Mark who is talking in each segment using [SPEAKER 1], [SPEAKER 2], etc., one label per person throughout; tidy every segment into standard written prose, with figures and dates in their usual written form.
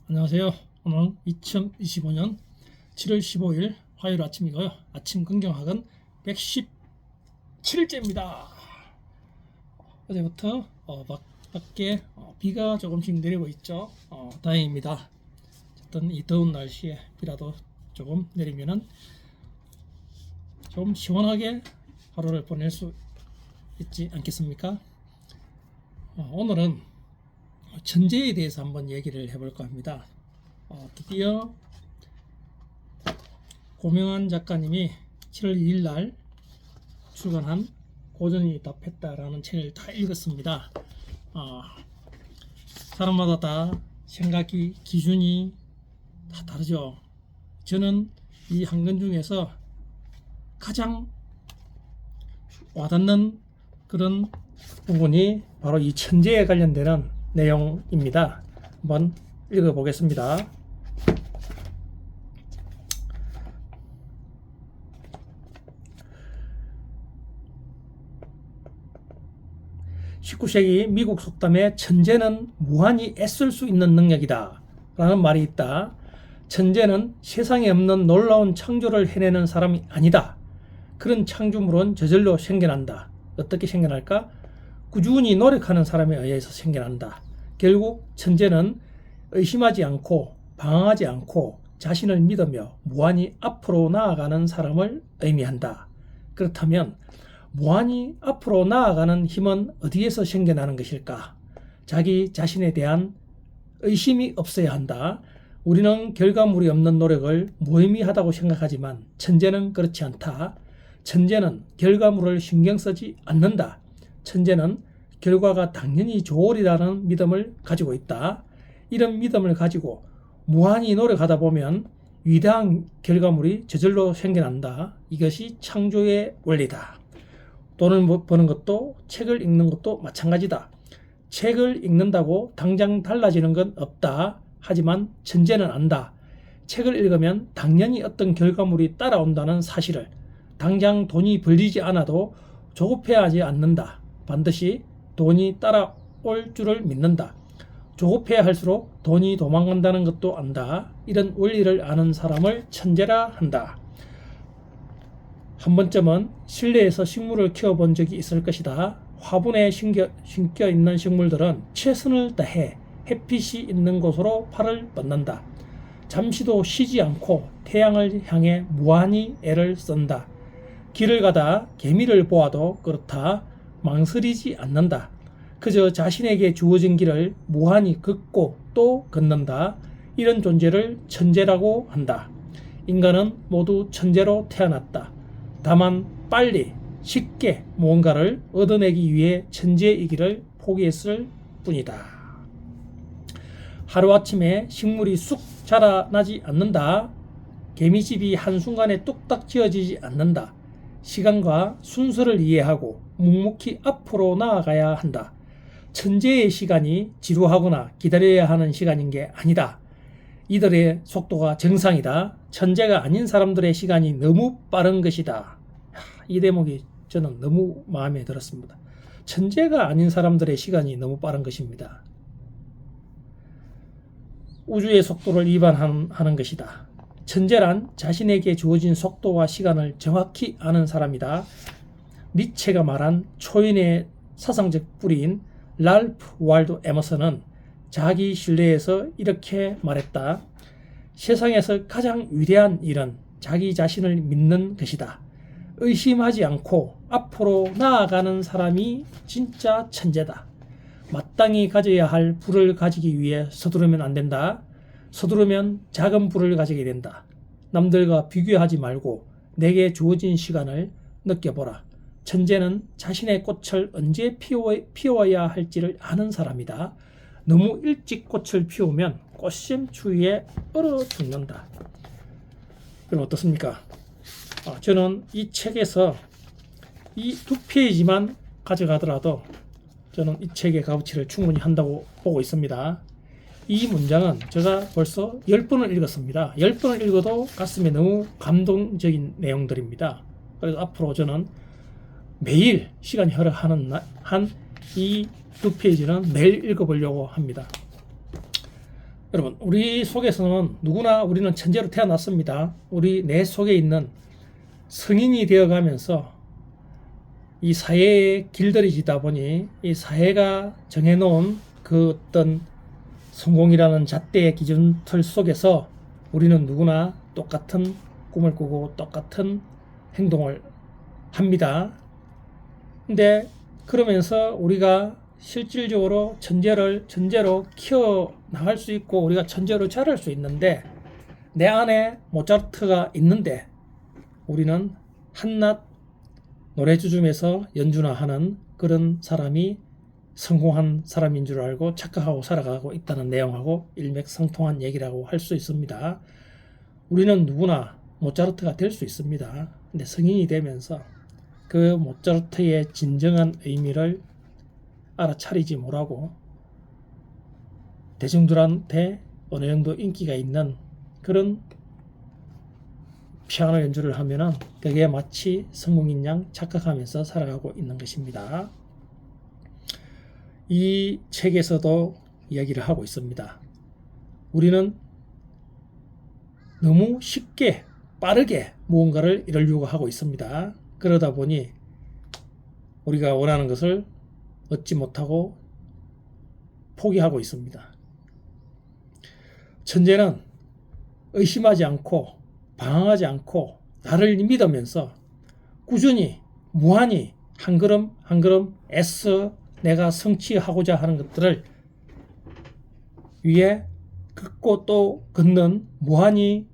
[SPEAKER 1] 안녕하세요. 오늘 2025년 7월 15일 화요일 아침이고요. 아침 긍정학은 117일째입니다. 어제부터 밖에 비가 조금씩 내리고 있죠. 다행입니다. 어쨌든 이 더운 날씨에 비라도 조금 내리면은 좀 시원하게 하루를 보낼 수 있지 않겠습니까? 오늘은 천재에 대해서 한번 얘기를 해볼까 합니다. 드디어 고명한 작가님이 7월 2일 날 출간한 고전이 답했다라는 책을 다 읽었습니다. 사람마다 다 생각이 기준이 다 다르죠. 저는 이 한 권 중에서 가장 와닿는 그런 부분이 바로 이 천재에 관련되는 내용입니다. 한번 읽어보겠습니다. (19세기) 미국 속담에 천재는 무한히 애쓸 수 있는 능력이다 라는 말이 있다. 천재는 세상에 없는 놀라운 창조를 해내는 사람이 아니다. 그런 창조물은 저절로 생겨난다. 어떻게 생겨날까? 꾸준히 노력하는 사람에 의해서 생겨난다. 결국 천재는 의심하지 않고 방황하지 않고 자신을 믿으며 무한히 앞으로 나아가는 사람을 의미한다. 그렇다면 무한히 앞으로 나아가는 힘은 어디에서 생겨나는 것일까? 자기 자신에 대한 의심이 없어야 한다. 우리는 결과물이 없는 노력을 무의미하다고 생각하지만 천재는 그렇지 않다. 천재는 결과물을 신경 쓰지 않는다. 천재는 결과가 당연히 좋으리라는 믿음을 가지고 있다. 이런 믿음을 가지고 무한히 노력하다 보면 위대한 결과물이 저절로 생겨난다. 이것이 창조의 원리다. 돈을 버는 것도 책을 읽는 것도 마찬가지다. 책을 읽는다고 당장 달라지는 건 없다. 하지만 천재는 안다. 책을 읽으면 당연히 어떤 결과물이 따라온다는 사실을. 당장 돈이 벌리지 않아도 조급해하지 않는다. 반드시 돈이 따라올 줄을 믿는다. 조급해야 할수록 돈이 도망간다는 것도 안다. 이런 원리를 아는 사람을 천재라 한다. 한 번쯤은 실내에서 식물을 키워본 적이 있을 것이다. 화분에 심겨 있는 식물들은 최선을 다해 햇빛이 있는 곳으로 팔을 뻗는다. 잠시도 쉬지 않고 태양을 향해 무한히 애를 쓴다. 길을 가다 개미를 보아도 그렇다. 망설이지 않는다. 그저 자신에게 주어진 길을 무한히 걷고 또 걷는다. 이런 존재를 천재라고 한다. 인간은 모두 천재로 태어났다. 다만 빨리 쉽게 무언가를 얻어내기 위해 천재이기를 포기했을 뿐이다. 하루아침에 식물이 쑥 자라나지 않는다. 개미집이 한순간에 뚝딱 지어지지 않는다. 시간과 순서를 이해하고 묵묵히 앞으로 나아가야 한다. 천재의 시간이 지루하거나 기다려야 하는 시간인 게 아니다. 이들의 속도가 정상이다. 천재가 아닌 사람들의 시간이 너무 빠른 것이다. 이 대목이 저는 너무 마음에 들었습니다. 천재가 아닌 사람들의 시간이 너무 빠른 것입니다. 우주의 속도를 위반하는 것이다. 천재란 자신에게 주어진 속도와 시간을 정확히 아는 사람이다. 니체가 말한 초인의 사상적 뿌리인 랄프 월도 에머슨은 자기 신뢰에서 이렇게 말했다. 세상에서 가장 위대한 일은 자기 자신을 믿는 것이다. 의심하지 않고 앞으로 나아가는 사람이 진짜 천재다. 마땅히 가져야 할 부를 가지기 위해 서두르면 안 된다. 서두르면 작은 부를 가지게 된다. 남들과 비교하지 말고 내게 주어진 시간을 느껴보라. 천재는 자신의 꽃을 언제 피워야 할지를 아는 사람이다. 너무 일찍 꽃을 피우면 꽃샘 추위에 얼어 죽는다. 그럼 어떻습니까? 저는 이 책에서 이 2페이지만 가져가더라도 저는 이 책의 값어치를 충분히 한다고 보고 있습니다. 이 문장은 제가 벌써 10번을 읽었습니다. 10번을 읽어도 가슴에 너무 감동적인 내용들입니다. 그래서 앞으로 저는 매일 시간이 허락하는 한 이 2페이지는 매일 읽어보려고 합니다. 여러분, 우리 속에서는 누구나 우리는 천재로 태어났습니다. 우리 내 속에 있는 성인이 되어가면서 이 사회에 길들여지다 보니 이 사회가 정해놓은 그 어떤 성공이라는 잣대의 기준틀 속에서 우리는 누구나 똑같은 꿈을 꾸고 똑같은 행동을 합니다. 근데 그러면서 우리가 실질적으로 천재로 키워 나갈 수 있고 우리가 천재로 자랄 수 있는데 내 안에 모차르트가 있는데 우리는 한낱 노래주점에서 연주나 하는 그런 사람이 성공한 사람인 줄 알고 착각하고 살아가고 있다는 내용하고 일맥상통한 얘기라고 할 수 있습니다. 우리는 누구나 모차르트가 될 수 있습니다. 근데 성인이 되면서 그 모차르트의 진정한 의미를 알아차리지 못하고 대중들한테 어느 정도 인기가 있는 그런 피아노 연주를 하면은 그게 마치 성공인 양 착각하면서 살아가고 있는 것입니다. 이 책에서도 이야기를 하고 있습니다. 우리는 너무 쉽게 빠르게 무언가를 이루려고 하고 있습니다. 그러다 보니 우리가 원하는 것을 얻지 못하고 포기하고 있습니다. 천재는 의심하지 않고 방황하지 않고 나를 믿으면서 꾸준히 무한히 한 걸음 한 걸음 애써 내가 성취하고자 하는 것들을 위에 긋고 또 긋는 무한히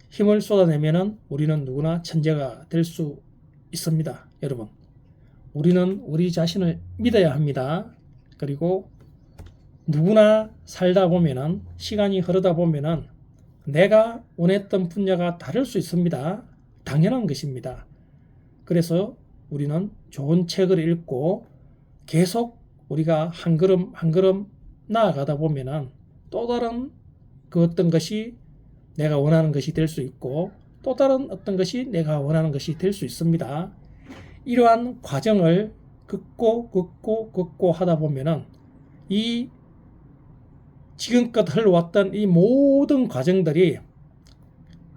[SPEAKER 1] 힘을 쏟아내면 우리는 누구나 천재가 될 수 있습니다. 여러분, 우리는 우리 자신을 믿어야 합니다. 그리고 누구나 살다 보면은 시간이 흐르다 보면은 내가 원했던 분야가 다를 수 있습니다. 당연한 것입니다. 그래서 우리는 좋은 책을 읽고 계속 우리가 한 걸음 한 걸음 나아가다 보면은 또 다른 그 어떤 것이 내가 원하는 것이 될 수 있고 또 다른 어떤 것이 내가 원하는 것이 될 수 있습니다. 이러한 과정을 긋고 하다 보면은 이 지금껏 흘러왔던 이 모든 과정들이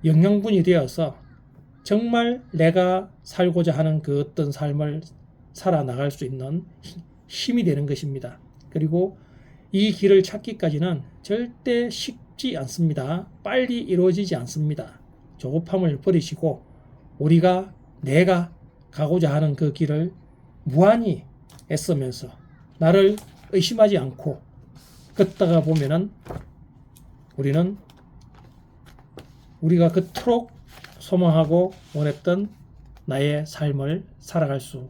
[SPEAKER 1] 영양분이 되어서 정말 내가 살고자 하는 그 어떤 삶을 살아나갈 수 있는 힘이 되는 것입니다. 그리고 이 길을 찾기까지는 절대 쉽지 않습니다. 빨리 이루어지지 않습니다. 조급함을 버리시고 내가 가고자 하는 그 길을 무한히 애쓰면서 나를 의심하지 않고 걷다가 보면은 우리는 우리가 그토록 소망하고 원했던 나의 삶을 살아갈 수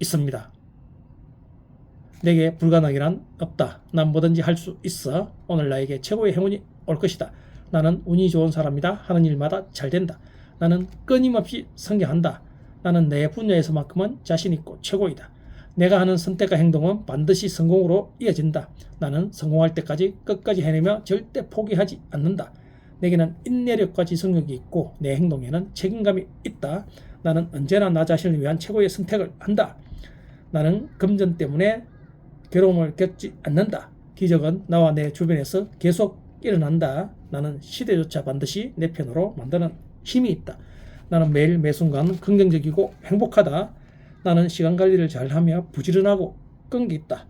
[SPEAKER 1] 있습니다. 내게 불가능이란 없다. 난 뭐든지 할 수 있어. 오늘 나에게 최고의 행운이 올 것이다. 나는 운이 좋은 사람이다. 하는 일마다 잘 된다. 나는 끊임없이 성장한다. 나는 내 분야에서만큼은 자신 있고 최고이다. 내가 하는 선택과 행동은 반드시 성공으로 이어진다. 나는 성공할 때까지 끝까지 해내며 절대 포기하지 않는다. 내게는 인내력과 지속력이 있고 내 행동에는 책임감이 있다. 나는 언제나 나 자신을 위한 최고의 선택을 한다. 나는 금전 때문에 괴로움을 겪지 않는다. 기적은 나와 내 주변에서 계속 일어난다. 나는 시대조차 반드시 내 편으로 만드는 힘이 있다. 나는 매일 매순간 긍정적이고 행복하다. 나는 시간 관리를 잘하며 부지런하고 끈기 있다.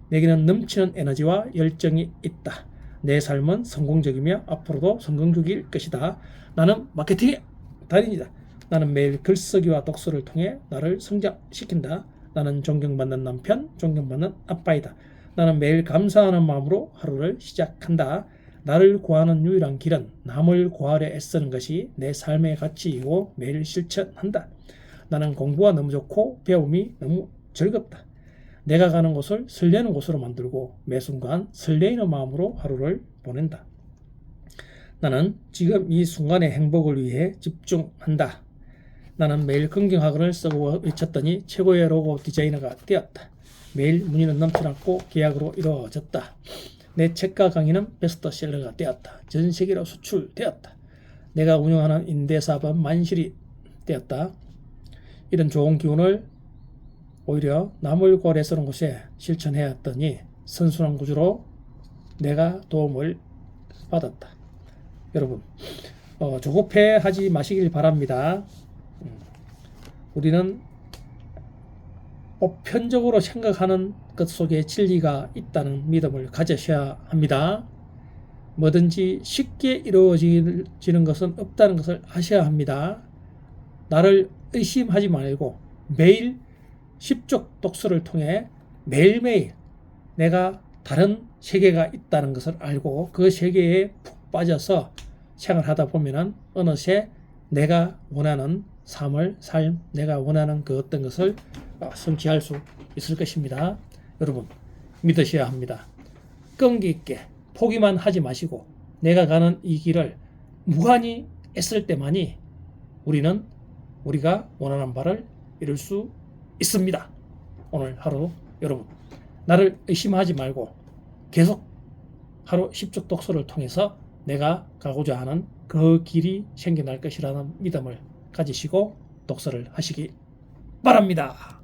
[SPEAKER 1] 내게는 넘치는 에너지와 열정이 있다. 내 삶은 성공적이며 앞으로도 성공적일 것이다. 나는 마케팅의 달인이다. 나는 매일 글쓰기와 독서를 통해 나를 성장시킨다. 나는 존경받는 남편, 존경받는 아빠이다. 나는 매일 감사하는 마음으로 하루를 시작한다. 나를 구하는 유일한 길은 남을 구하려 애쓰는 것이 내 삶의 가치이고 매일 실천한다. 나는 공부가 너무 좋고 배움이 너무 즐겁다. 내가 가는 곳을 설레는 곳으로 만들고 매 순간 설레이는 마음으로 하루를 보낸다. 나는 지금 이 순간의 행복을 위해 집중한다. 나는 매일 긍정학원을 쓰고 외쳤더니 최고의 로고 디자이너가 되었다. 매일 문의는 넘쳐났고 계약으로 이루어졌다. 내 책과 강의는 베스트셀러가 되었다. 전 세계로 수출되었다. 내가 운영하는 임대사업은 만실이 되었다. 이런 좋은 기운을 오히려 남을 고려해서는 곳에 실천해왔더니 선순환 구조로 내가 도움을 받았다. 여러분, 조급해하지 마시길 바랍니다. 우리는 보편적으로 생각하는 것 속에 진리가 있다는 믿음을 가지셔야 합니다. 뭐든지 쉽게 이루어지는 것은 없다는 것을 아셔야 합니다. 나를 의심하지 말고 매일 십족 독서를 통해 매일매일 내가 다른 세계가 있다는 것을 알고 그 세계에 푹 빠져서 생활하다 보면은 어느새 내가 원하는 삶, 내가 원하는 그 어떤 것을 성취할 수 있을 것입니다. 여러분, 믿으셔야 합니다. 끈기 있게 포기만 하지 마시고 내가 가는 이 길을 무한히 애쓸 때만이 우리가 원하는 바를 이룰 수 있습니다. 오늘 하루 여러분, 나를 의심하지 말고 계속 하루 10쪽 독서를 통해서 내가 가고자 하는 그 길이 생겨날 것이라는 믿음을 가지시고 독서를 하시기 바랍니다.